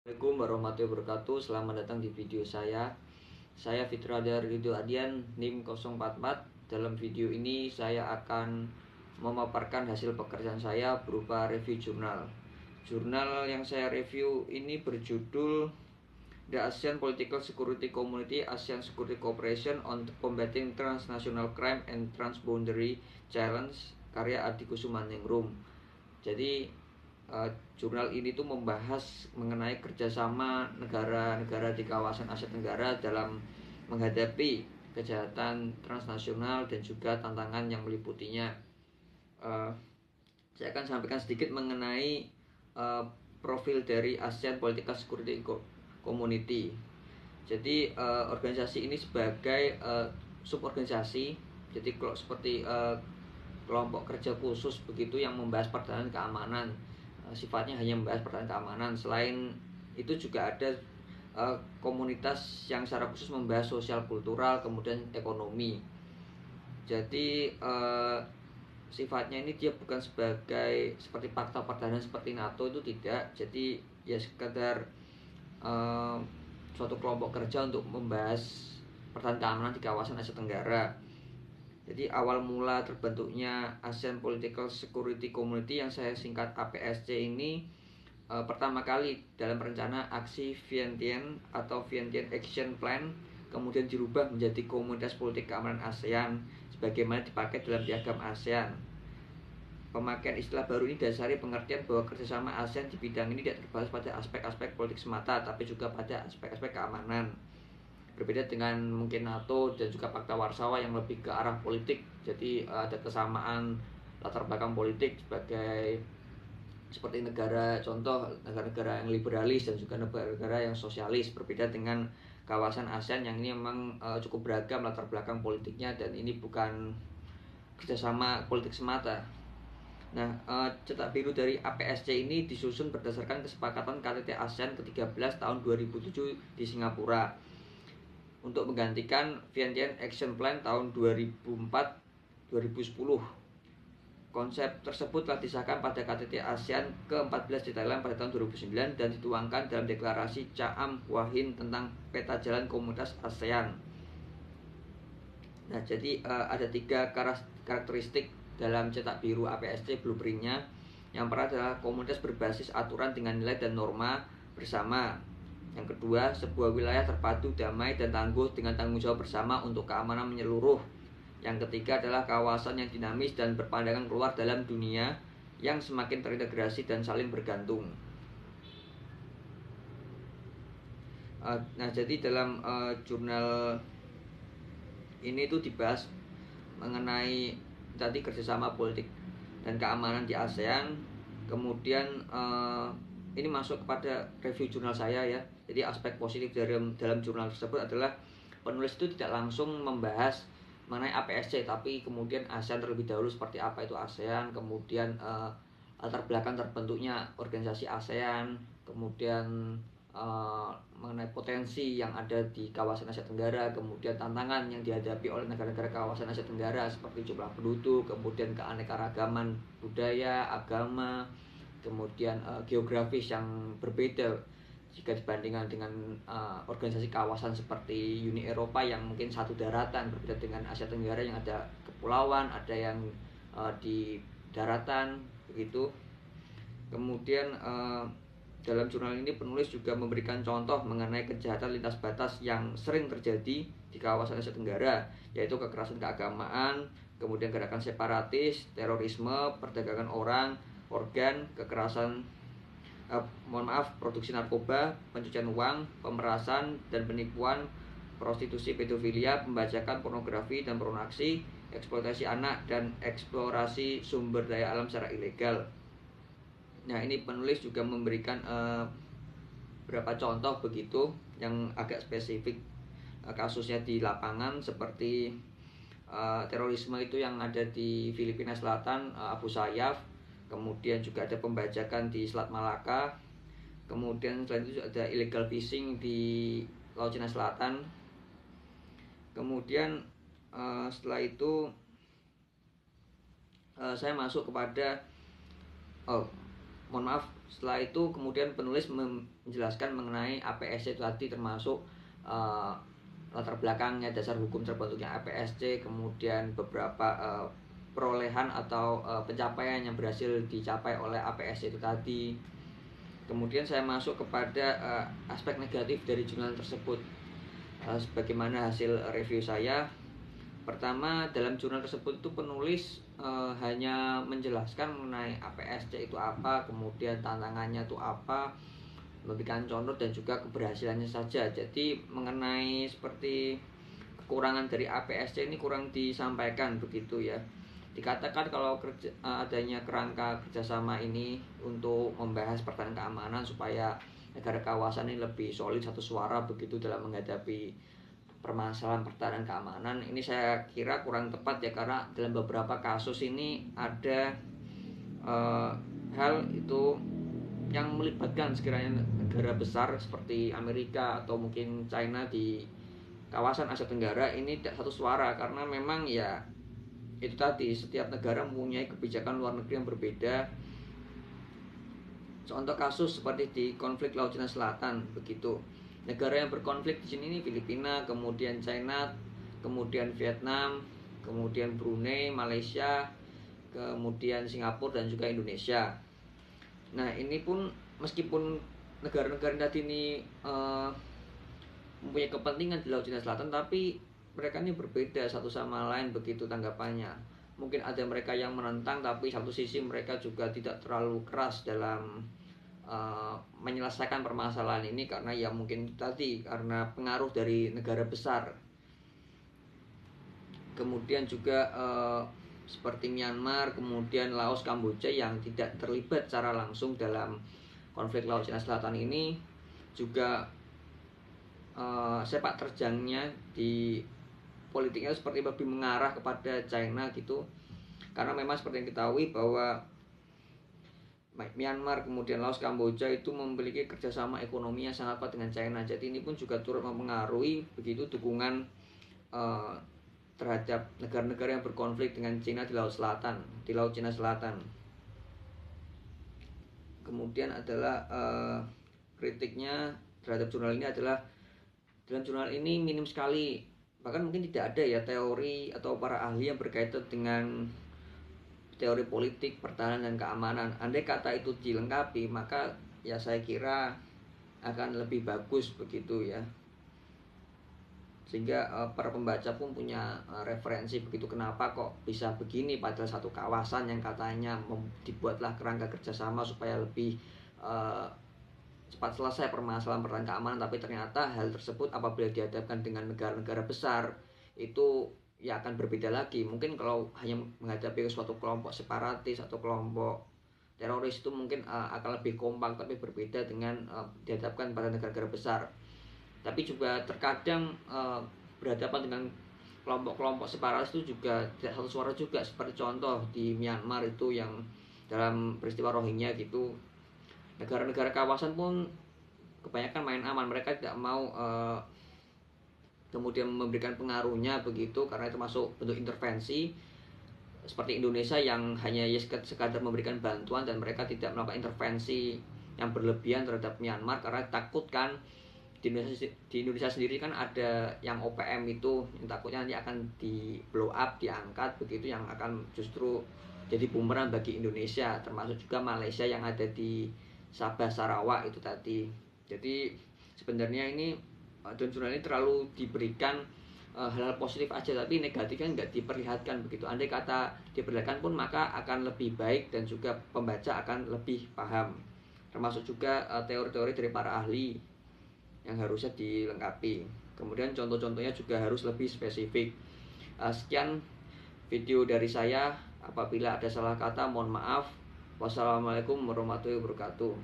Assalamualaikum warahmatullahi wabarakatuh. Selamat datang di video saya. Saya Fitrada Ridho Adian, NIM 044. Dalam video ini saya akan memaparkan hasil pekerjaan saya berupa review jurnal. Jurnal yang saya review ini berjudul The ASEAN Political Security Community ASEAN Security Cooperation on Combating Transnational Crime and Transboundary Challenge, karya Adi Kusumaningrum. Jadi jurnal ini tuh membahas mengenai kerjasama negara-negara di kawasan Asia Tenggara dalam menghadapi kejahatan transnasional dan juga tantangan yang meliputinya. Saya akan sampaikan sedikit mengenai profil dari ASEAN Political Security Community. Jadi organisasi ini sebagai suborganisasi, jadi kalau seperti kelompok kerja khusus begitu yang membahas pertahanan keamanan. Sifatnya hanya membahas pertahanan keamanan. Selain itu juga ada komunitas yang secara khusus membahas sosial kultural, kemudian ekonomi. Jadi sifatnya ini dia bukan sebagai seperti fakta pertahanan seperti NATO, itu tidak. Jadi ya sekedar suatu kelompok kerja untuk membahas pertahanan keamanan di kawasan Asia Tenggara. Jadi awal mula terbentuknya ASEAN Political Security Community yang saya singkat APSC ini pertama kali dalam rencana aksi Vientiane atau Vientiane Action Plan, kemudian dirubah menjadi Komunitas Politik Keamanan ASEAN sebagaimana dipakai dalam Piagam ASEAN. Pemakaian istilah baru ini dasari pengertian bahwa kerjasama ASEAN di bidang ini tidak terbatas pada aspek-aspek politik semata, tapi juga pada aspek-aspek keamanan. Berbeda dengan mungkin NATO dan juga Pakta Warsawa yang lebih ke arah politik. Jadi ada kesamaan latar belakang politik sebagai seperti negara, contoh negara-negara yang liberalis dan juga negara-negara yang sosialis. Berbeda dengan kawasan ASEAN yang ini memang cukup beragam latar belakang politiknya, dan ini bukan kerjasama politik semata. Nah, cetak biru dari APSC ini disusun berdasarkan kesepakatan KTT ASEAN ke-13 tahun 2007 di Singapura untuk menggantikan Vientiane Action Plan tahun 2004-2010. Konsep tersebut telah disahkan pada KTT ASEAN ke-14 di Thailand pada tahun 2009 dan dituangkan dalam deklarasi Caam Hua Hin tentang peta jalan komunitas ASEAN. Nah, jadi ada 3 karakteristik dalam cetak biru APSC blueprintnya. Yang pertama adalah komunitas berbasis aturan dengan nilai dan norma bersama. Yang kedua, sebuah wilayah terpadu, damai, dan tangguh dengan tanggung jawab bersama untuk keamanan menyeluruh. Yang ketiga adalah kawasan yang dinamis dan berpandangan keluar dalam dunia yang semakin terintegrasi dan saling bergantung. Nah, jadi dalam jurnal ini tuh dibahas mengenai tadi kerjasama politik dan keamanan di ASEAN. Kemudian ini masuk kepada review jurnal saya ya. Jadi aspek positif dalam jurnal tersebut adalah penulis itu tidak langsung membahas mengenai APSC, tapi kemudian ASEAN terlebih dahulu, seperti apa itu ASEAN, kemudian latar belakang terbentuknya organisasi ASEAN, kemudian mengenai potensi yang ada di kawasan Asia Tenggara, kemudian tantangan yang dihadapi oleh negara-negara kawasan Asia Tenggara seperti jumlah penduduk, kemudian keanekaragaman budaya, agama, kemudian geografis yang berbeda jika dibandingkan dengan organisasi kawasan seperti Uni Eropa yang mungkin satu daratan, berbeda dengan Asia Tenggara yang ada kepulauan, ada yang di daratan begitu. Kemudian dalam jurnal ini penulis juga memberikan contoh mengenai kejahatan lintas batas yang sering terjadi di kawasan Asia Tenggara, yaitu kekerasan keagamaan, kemudian gerakan separatis, terorisme, perdagangan orang, organ, kekerasan produksi narkoba, pencucian uang, pemerasan dan penipuan, prostitusi, pedofilia, pembajakan, pornografi dan pornografi, eksploitasi anak, dan eksplorasi sumber daya alam secara ilegal. Nah, ini penulis juga memberikan beberapa contoh begitu yang agak spesifik kasusnya di lapangan, seperti terorisme itu yang ada di Filipina Selatan, Abu Sayyaf. Kemudian juga ada pembajakan di Selat Malaka. Kemudian selain itu ada illegal fishing di Laut Cina Selatan. Kemudian setelah itu saya masuk kepada Setelah itu kemudian penulis menjelaskan mengenai APSC itu tadi, termasuk latar belakangnya, dasar hukum terbentuknya APSC, kemudian beberapa perolehan atau pencapaian yang berhasil dicapai oleh APSC itu tadi. Kemudian saya masuk kepada aspek negatif dari jurnal tersebut. Sebagaimana hasil review saya, pertama, dalam jurnal tersebut itu penulis hanya menjelaskan mengenai APSC itu apa, kemudian tantangannya itu apa, memberikan contoh dan juga keberhasilannya saja. Jadi mengenai seperti kekurangan dari APSC ini kurang disampaikan begitu ya. Dikatakan kalau adanya kerangka kerjasama ini untuk membahas pertahanan keamanan supaya negara kawasan ini lebih solid satu suara begitu dalam menghadapi permasalahan pertahanan keamanan, ini saya kira kurang tepat ya, karena dalam beberapa kasus ini ada hal itu yang melibatkan sekiranya negara besar seperti Amerika atau mungkin China di kawasan Asia Tenggara ini tidak satu suara, karena memang ya itu tadi, setiap negara mempunyai kebijakan luar negeri yang berbeda. Contoh kasus seperti di konflik Laut Cina Selatan begitu. Negara yang berkonflik di sini ini Filipina, kemudian China, kemudian Vietnam, kemudian Brunei, Malaysia, kemudian Singapura dan juga Indonesia. Nah, ini pun meskipun negara-negara tadi ini mempunyai kepentingan di Laut Cina Selatan, tapi mereka ini berbeda satu sama lain begitu tanggapannya. Mungkin ada mereka yang menentang, tapi satu sisi mereka juga tidak terlalu keras dalam menyelesaikan permasalahan ini, karena ya mungkin tadi karena pengaruh dari negara besar. Kemudian juga seperti Myanmar, kemudian Laos, Kamboja yang tidak terlibat secara langsung dalam konflik Laut Cina Selatan ini, juga sepak terjangnya di politiknya seperti lebih mengarah kepada China gitu. Karena memang seperti yang diketahui bahwa Myanmar, kemudian Laos, Kamboja itu memiliki kerjasama ekonomi yang sangat kuat dengan China. Jadi ini pun juga turut mempengaruhi begitu dukungan terhadap negara-negara yang berkonflik dengan China di Laut Selatan, di Laut Cina Selatan. Kemudian adalah kritiknya terhadap jurnal ini adalah dalam jurnal ini minim sekali, bahkan mungkin tidak ada ya teori atau para ahli yang berkaitan dengan teori politik, pertahanan dan keamanan. Andai kata itu dilengkapi, maka ya saya kira akan lebih bagus begitu ya, sehingga para pembaca pun punya referensi begitu, kenapa kok bisa begini padahal satu kawasan yang katanya dibuatlah kerangka kerjasama supaya lebih cepat selesai permasalahan pertahanan keamanan, tapi ternyata hal tersebut apabila dihadapkan dengan negara-negara besar itu ya akan berbeda lagi. Mungkin kalau hanya menghadapi suatu kelompok separatis atau kelompok teroris itu mungkin akan lebih kompak, tapi berbeda dengan dihadapkan pada negara-negara besar. Tapi juga terkadang berhadapan dengan kelompok-kelompok separatis itu juga tidak satu suara juga, seperti contoh di Myanmar itu yang dalam peristiwa Rohingya gitu. Negara-negara kawasan pun kebanyakan main aman, mereka tidak mau kemudian memberikan pengaruhnya begitu, karena itu masuk bentuk intervensi. Seperti Indonesia yang hanya sekadar memberikan bantuan dan mereka tidak melakukan intervensi yang berlebihan terhadap Myanmar, karena takut kan di Indonesia sendiri kan ada yang OPM itu yang takutnya nanti akan di blow up, diangkat begitu, yang akan justru jadi bumerang bagi Indonesia, termasuk juga Malaysia yang ada di Sabah, Sarawak itu tadi. Jadi sebenarnya ini dalam jurnal ini terlalu diberikan hal-hal positif aja, tapi negatifnya nggak diperlihatkan begitu. Andai kata diperlihatkan pun maka akan lebih baik dan juga pembaca akan lebih paham. Termasuk juga teori-teori dari para ahli yang harusnya dilengkapi. Kemudian contoh-contohnya juga harus lebih spesifik. Sekian video dari saya. Apabila ada salah kata mohon maaf. Wassalamualaikum warahmatullahi wabarakatuh.